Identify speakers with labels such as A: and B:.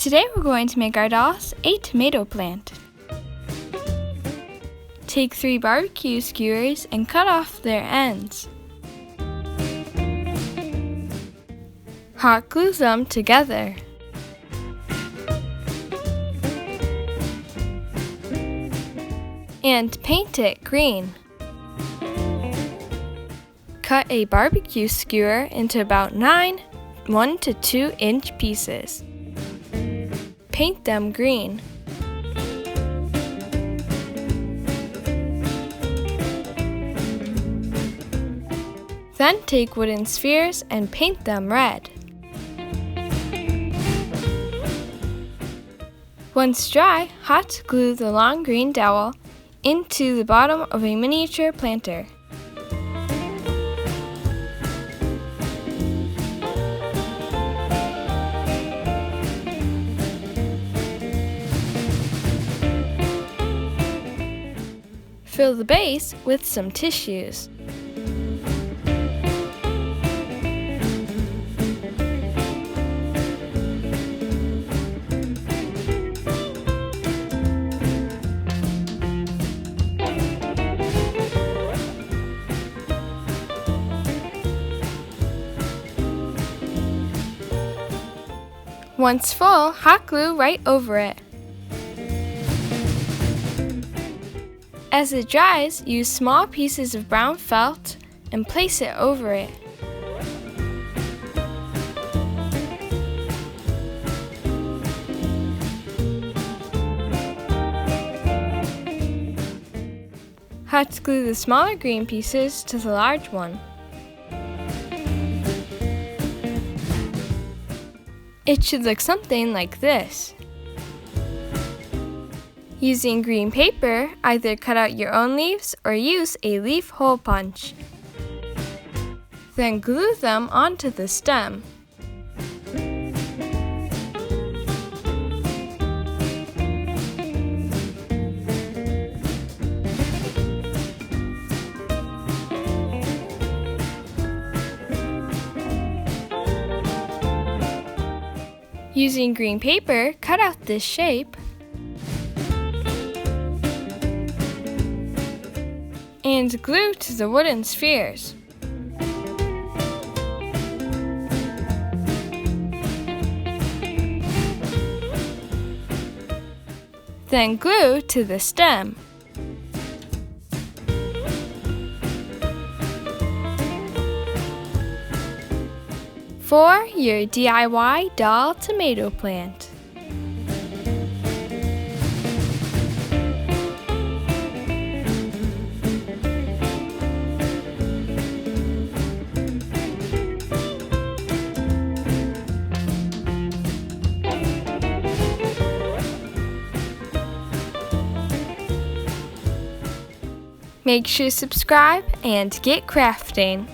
A: Today we're going to make our dolls a tomato plant. Take 3 barbecue skewers and cut off their ends. Hot glue them together. And paint it green. Cut a barbecue skewer into about 9 1 to 2 inch pieces. Paint them green. Then take wooden spheres and paint them red. Once dry, hot glue the long green dowel into the bottom of a miniature planter. Fill the base with some tissues. Once full, hot glue right over it. As it dries, use small pieces of brown felt and place it over it. Hot glue the smaller green pieces to the large one. It should look something like this. Using green paper, either cut out your own leaves or use a leaf hole punch. Then glue them onto the stem. Using green paper, cut out this shape and glue to the wooden spheres. Then glue to the stem. For your DIY doll tomato plant. Make sure to subscribe and get crafting.